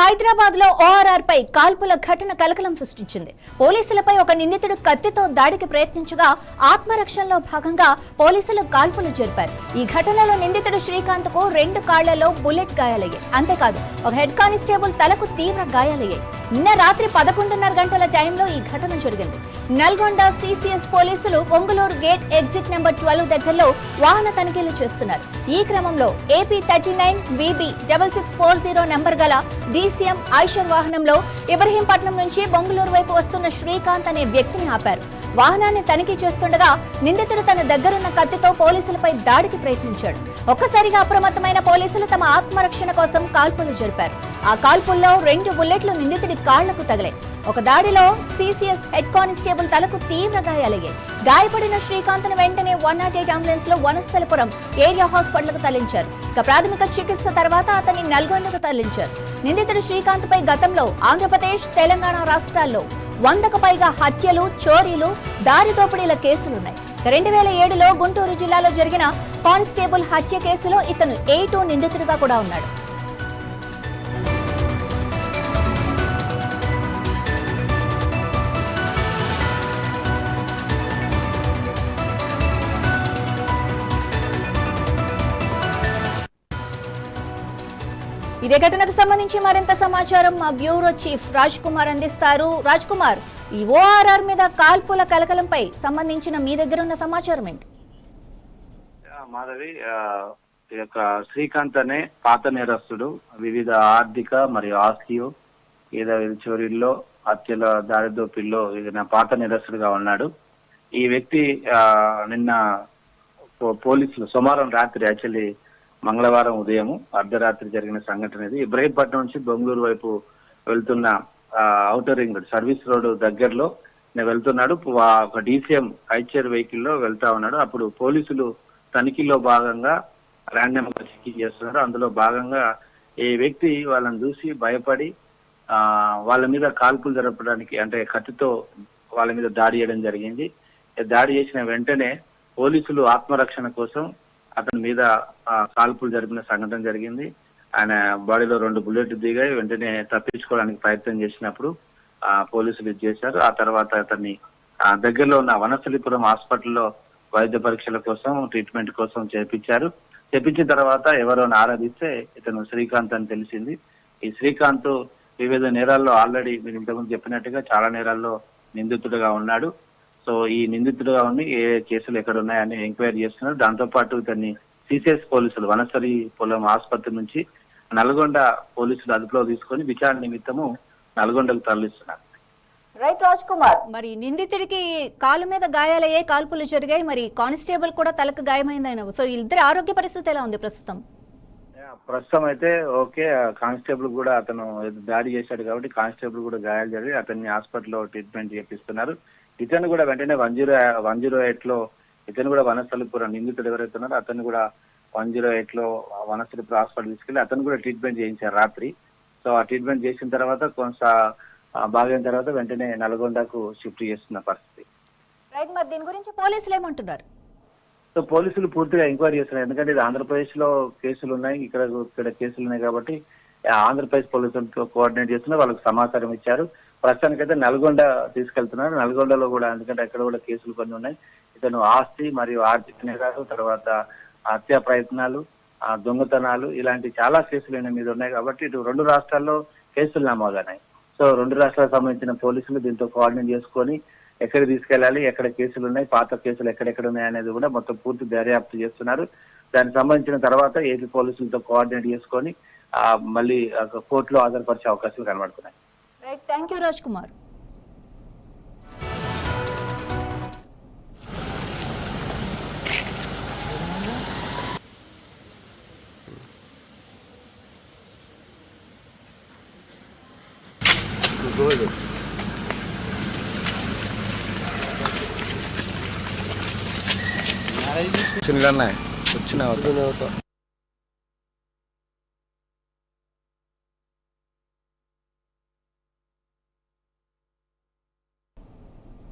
హైదరాబాద్ లో ఓఆర్ఆర్ పై కాల్పుల ఘటన కలకలం సృష్టించింది. పోలీసులపై ఒక నిందితుడు కత్తితో దాడికి ప్రయత్నించగా ఆత్మరక్షణలో భాగంగా పోలీసులు కాల్పులు జరిపారు. ఈ ఘటనలో నిందితుడు శ్రీకాంత్ కు 2 కాళ్లలో బుల్లెట్ గాయాలయ్యాయి. అంతేకాదు ఒక హెడ్ కానిస్టేబుల్ తలకు తీవ్ర గాయాలయ్యాయి. నిన్న రాత్రి 11:30 గంటల టైంలో ఈ ఘటన జరిగింది. నల్గొండ సిసిఎస్ పోలీసులు పొంగులూరు గేట్ ఎగ్జిట్ నెంబర్ 12 దగ్గరలో వాహన తనిఖీలు చేస్తున్నారు. ఈ క్రమంలో ఏపీ 39 VB 6640 నెంబర్ గల DCM ఐషర్ వాహనంలో ఇబ్రహీంపట్నం నుంచి బొంగుళూరు వైపు వస్తున్న శ్రీకాంత్ అనే వ్యక్తిని ఆపారు. వాహనాన్ని తనిఖీ చేస్తుండగా నిందితుడు తన దగ్గరున్న కత్తితో పోలీసులపై దాడికి ప్రయత్నించాడు. ఒక్కసారిగా అప్రమత్తమైన పోలీసులు తమ ఆత్మరక్షణ కోసం కాల్పులు జరిపారు. ఆ కాల్పుల్లో 2 బుల్లెట్లు నిందితుడి కాళ్లకు తగిలాయి. ఒక దాడిలో సిసిఎస్ హెడ్ కానిస్టేబుల్ తలకు తీవ్ర గాయాలయ్యాయి. గాయపడిన శ్రీకాంత్ ను వెంటనే 108 అంబులెన్స్ లో వనస్థలపురం ఏరియా హాస్పిటల్ కు తరలించారు. ప్రాథమిక చికిత్స తర్వాత అతన్ని నల్గొండకు తరలించారు. నిందితుడు శ్రీకాంత్ పై గతంలో ఆంధ్రప్రదేశ్, తెలంగాణ రాష్ట్రాల్లో 100కు పైగా హత్యలు, చోరీలు, దారి దోపిడీల కేసులున్నాయి. 2007లో గుంటూరు జిల్లాలో జరిగిన కానిస్టేబుల్ హత్య కేసులో ఇతను A2 నిందితుడిగా కూడా ఉన్నాడు. ఇదే ఘటనకు సంబంధించి మరింత సమాచారం మా బ్యూరో చీఫ్ రాజ్ కుమార్ అందిస్తారు. రాజ్ కుమార్, ఈ ఓఆర్ఆర్ మీద కాల్పుల కలకలంపై సంబంధించిన మీ దగ్గర ఉన్న సమాచారం ఏంటి? మాధవి, ఈ యొక్క శ్రీకాంత్ అనే పాత నేరస్తుడు వివిధ ఆర్థిక మరియు ఆస్తి చోరీల్లో, హత్యల, దారిదోపిల్లో పాత నేరస్తుడుగా ఉన్నాడు. ఈ వ్యక్తి నిన్న పోలీసులు సోమవారం రాత్రి, యాక్చువల్లీ మంగళవారం ఉదయం అర్ధరాత్రి జరిగిన సంఘటన ఇది. ఇబ్రహీంపట్నం నుంచి బొంగుళూరు వైపు వెళ్తున్న outer ring road service road దగ్గరలో వెళ్తున్నాడు. ఒక DCM ఐచర్ వెహికల్ లో వెళ్తా ఉన్నాడు. అప్పుడు పోలీసులు తనిఖీలో భాగంగా ర్యాండమ్ గా చెకింగ్ చేస్తున్నారు. అందులో భాగంగా ఈ వ్యక్తి వాళ్ళని చూసి భయపడి వాళ్ళ మీద కాల్పులు జరపడానికి, అంటే కత్తితో వాళ్ళ మీద దాడి చేయడం జరిగింది. దాడి చేసిన వెంటనే పోలీసులు ఆత్మరక్షణ కోసం అతని మీద కాల్పులు జరిపిన సంఘటన జరిగింది. ఆయన బాడీలో 2 బుల్లెట్లు దిగాయి. వెంటనే తప్పించుకోవడానికి ప్రయత్నం చేసినప్పుడు పోలీసులు ఇది చేశారు. ఆ తర్వాత అతన్ని దగ్గరలో ఉన్న వనస్థలిపురం హాస్పిటల్లో వైద్య పరీక్షల కోసం, ట్రీట్మెంట్ కోసం చేపించారు. చేపించిన తర్వాత ఎవరో ఆరాధిస్తే ఇతను శ్రీకాంత్ అని తెలిసింది. ఈ శ్రీకాంత్ వివిధ నేరాల్లో ఆల్రెడీ మీరు ఇంతకుముందు చెప్పినట్టుగా చాలా నేరాల్లో నిందితుడుగా ఉన్నాడు. సో ఈ నిందితుడుగా ఉండి ఏ కేసులు ఎక్కడ ఉన్నాయని ఎంక్వైరీ చేస్తున్నారు. దాంతోపాటు ఇతన్ని సిసిఎస్ పోలీసులు వనస్థలి పొలం ఆసుపత్రి నుంచి నల్గొండ పోలీసులు అదుపులో తీసుకొని విచారణ నిమిత్తము నల్గొండకు తరలిస్తున్నారు. రైట్ రాజ్ కుమార్, మరి నిందితుడికి కాలు మీద గాయాలయ్యాయి, కాల్పులు జరిగాయి, మరి కానిస్టేబుల్ కూడా తలకు గాయమైంది ఆయన. సో ఇద్దరి ఆరోగ్య పరిస్థితి ఎలా ఉంది ప్రస్తుతం? ప్రస్తుతం అయితే ఓకే. కానిస్టేబుల్ కూడా అతను దాడి చేశాడు కాబట్టి కానిస్టేబుల్ కూడా గాయాలు జరిగి అతన్ని హాస్పిటల్లో ట్రీట్మెంట్ చేపిస్తున్నారు. ఇతను కూడా వెంటనే 108లో ఇతను కూడా వనస్థలిపురం నిందితుడు ఎవరైతే ఉన్నారో అతను కూడా 108లో వనస్థలిపురం హాస్పిటల్ తీసుకెళ్లి అతను కూడా ట్రీట్మెంట్ చేయించారు రాత్రి. సో ఆ ట్రీట్మెంట్ చేసిన తర్వాత కొంత బాగైన తర్వాత వెంటనే నల్గొండకు షిఫ్ట్ చేస్తున్న పరిస్థితి. రైట్, మరి దీని గురించి పోలీసులు ఏమంటున్నారు? సో పోలీసులు పూర్తిగా ఎంక్వైరీ చేస్తున్నారు. ఎందుకంటే ఇది ఆంధ్రప్రదేశ్ లో కేసులు ఉన్నాయి, ఇక్కడ కేసులు ఉన్నాయి కాబట్టి ఆంధ్రప్రదేశ్ పోలీసులతో కోఆర్డినేట్ చేస్తున్నారు. వాళ్ళకి సమాచారం ఇచ్చారు. ప్రస్తుతానికైతే నల్గొండ తీసుకెళ్తున్నారు. నల్గొండలో కూడా, ఎందుకంటే అక్కడ కూడా కేసులు కొన్ని ఉన్నాయి. ఇతను ఆస్తి మరియు ఆర్థిక నేరాలు, తర్వాత హత్యా ప్రయత్నాలు, దొంగతనాలు, ఇలాంటి చాలా కేసులు ఈయన మీద ఉన్నాయి కాబట్టి ఇటు 2 రాష్ట్రాల్లో కేసులు నమోదైనాయి. సో 2 రాష్ట్రాలకు సంబంధించిన పోలీసులు దీంతో కోఆర్డినేట్ చేసుకొని ఎక్కడ తీసుకెళ్లాలి, ఎక్కడ కేసులు ఉన్నాయి, పాత కేసులు ఎక్కడెక్కడ ఉన్నాయి అనేది కూడా మొత్తం పూర్తి దర్యాప్తు చేస్తున్నారు. దానికి సంబంధించిన తర్వాత ఏపీ పోలీసులతో కోఆర్డినేట్ చేసుకొని మళ్ళీ కోర్టులో హాజరుపరిచే అవకాశాలు కనబడుతున్నాయి. Right, thank you Raj Kumar. వచ్చిన